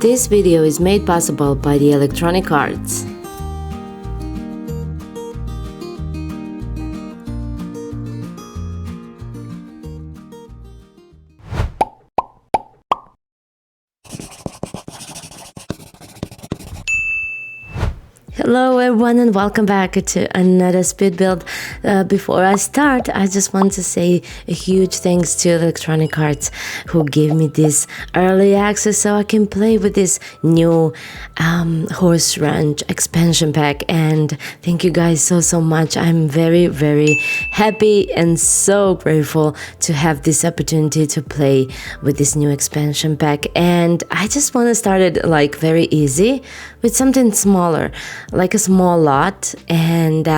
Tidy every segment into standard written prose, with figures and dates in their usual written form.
This video is made possible by the Electronic Arts. Hello everyone and welcome back to another speed build. Before I start, I just want to say a huge thanks to Electronic Arts who gave me this early access so I can play with this new horse ranch expansion pack, and thank you guys so much. I'm very happy and so grateful to have this opportunity to play with this new expansion pack, and I just want to start it like very easy with something smaller, like a small lot, and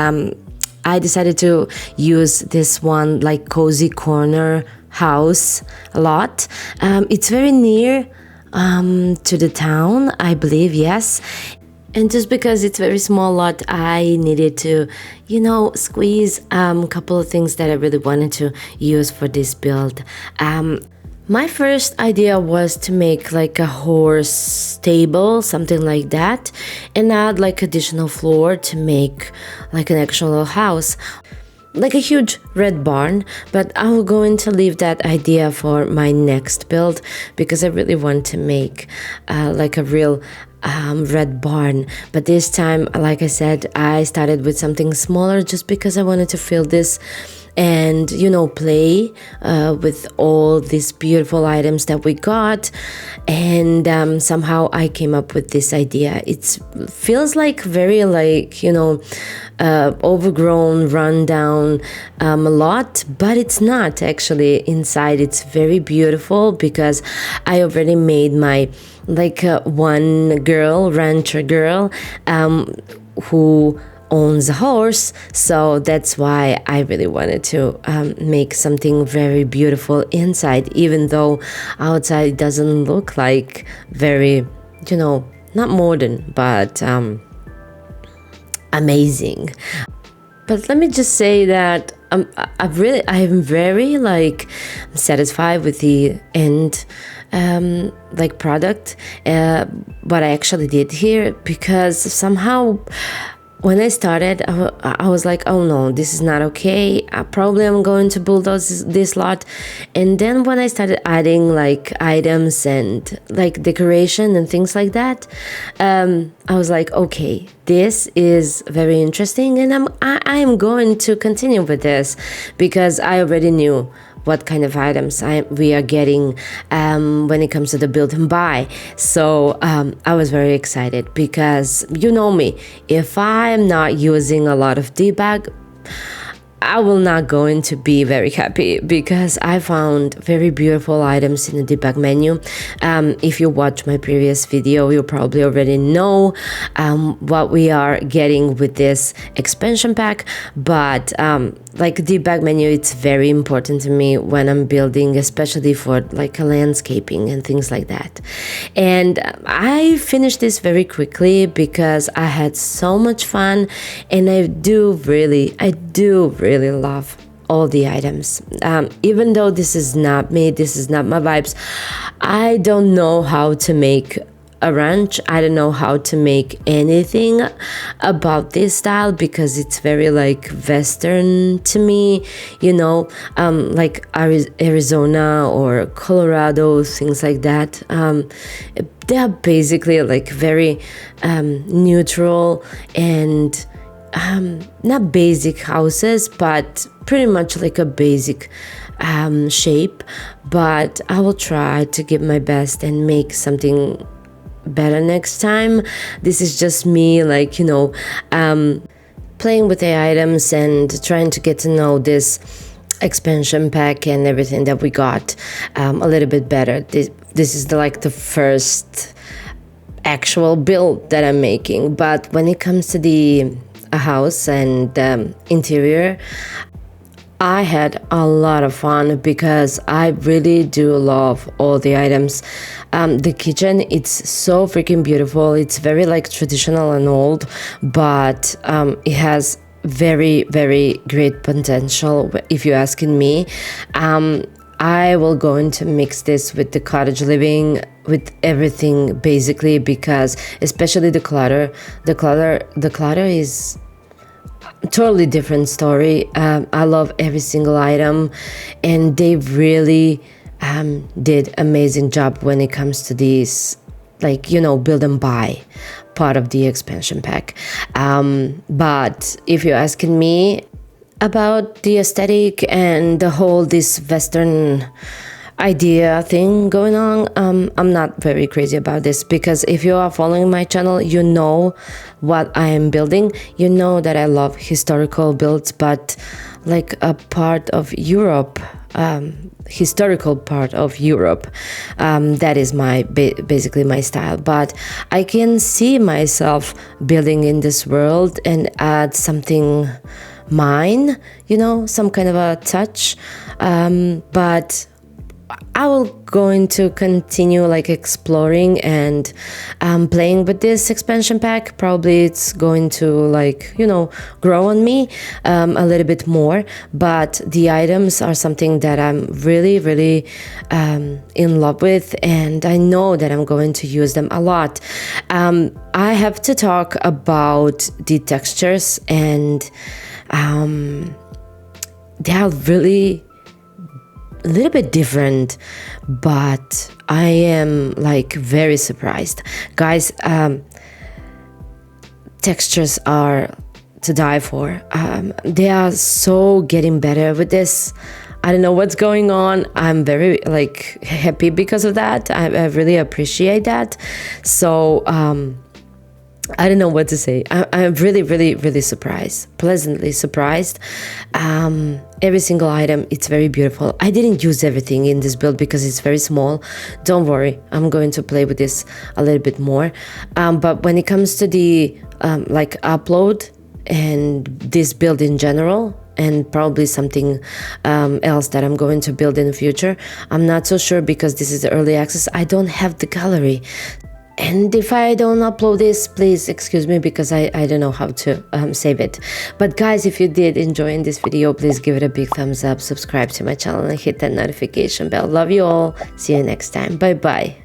I decided to use this one like cozy corner house a lot. It's very near to the town, I believe, yes. And just because it's very small lot, I needed to, squeeze a couple of things that I really wanted to use for this build. My first idea was to make like a horse stable, something like that, and add like additional floor to make like an actual house, like a huge red barn. But I'm going to leave that idea for my next build because I really want to make like a real red barn. But this time, like I said, I started with something smaller just because I wanted to fill this and play with all these beautiful items that we got, and somehow I came up with this idea. It feels like very overgrown, rundown a lot, but it's not actually. Inside it's very beautiful because I already made my one girl, rancher girl, who owns a horse, so that's why I really wanted to make something very beautiful inside, even though outside it doesn't look like very, not modern, but amazing. But let me just say that I'm very satisfied with the end product, what I actually did here, because somehow when I started, I was like, oh no, this is not okay. Probably I'm going to bulldoze this lot. And then when I started adding like items and like decoration and things like that, I was like, okay, this is very interesting, and I'm going to continue with this because I already knew what kind of items we are getting when it comes to the build and buy. So I was very excited because you know me, if I'm not using a lot of debug, I will not going to be very happy because I found very beautiful items in the debug menu. If you watch my previous video, you probably already know what we are getting with this expansion pack, but like debug menu, it's very important to me when I'm building, especially for like a landscaping and things like that. And I finished this very quickly because I had so much fun, and I do really love all the items. Even though this is not me, this is not my vibes, I don't know how to make a ranch. I don't know how to make anything about this style because it's very like Western to me, like Arizona or Colorado, things like that. They are basically like very neutral and not basic houses, but pretty much like a basic shape. But I will try to give my best and make something better next time. This is just me playing with the items and trying to get to know this expansion pack and everything that we got a little bit better. This is the first actual build that I'm making. But when it comes to the house and interior, I had a lot of fun because I really do love all the items. The kitchen, it's so freaking beautiful. It's very traditional and old, but it has very great potential, if you're asking me. I will go into mix this with the cottage living with everything basically, because especially the clutter is totally different story. I love every single item, and they really did amazing job when it comes to these, like, you know, build and buy part of the expansion pack. But if you're asking me about the aesthetic and the whole this Western idea thing going on, I'm not very crazy about this, because if you are following my channel, you know what I am building. You know that I love historical builds, but like a part of Europe, historical part of Europe, that is my basically my style. But I can see myself building in this world and add something mine, you know, some kind of a touch, but I will going to continue like exploring and playing with this expansion pack. Probably it's going to, like, you know, grow on me a little bit more, but the items are something that I'm really in love with, and I know that I'm going to use them a lot. I have to talk about the textures, and they are really a little bit different, but I am like very surprised, guys. Textures are to die for. They are so getting better with this. I don't know what's going on. I'm very like happy because of that. I really appreciate that. So I don't know what to say. I'm really surprised, pleasantly surprised. Every single item, it's very beautiful. I didn't use everything in this build because it's very small. Don't worry, I'm going to play with this a little bit more. But when it comes to the like upload and this build in general, and probably something else that I'm going to build in the future, I'm not so sure, because this is the early access. I don't have the gallery. And if I don't upload this, please excuse me, because I don't know how to save it. But guys, if you did enjoy in this video, please give it a big thumbs up, subscribe to my channel, and hit that notification bell. Love you all. See you next time. Bye bye.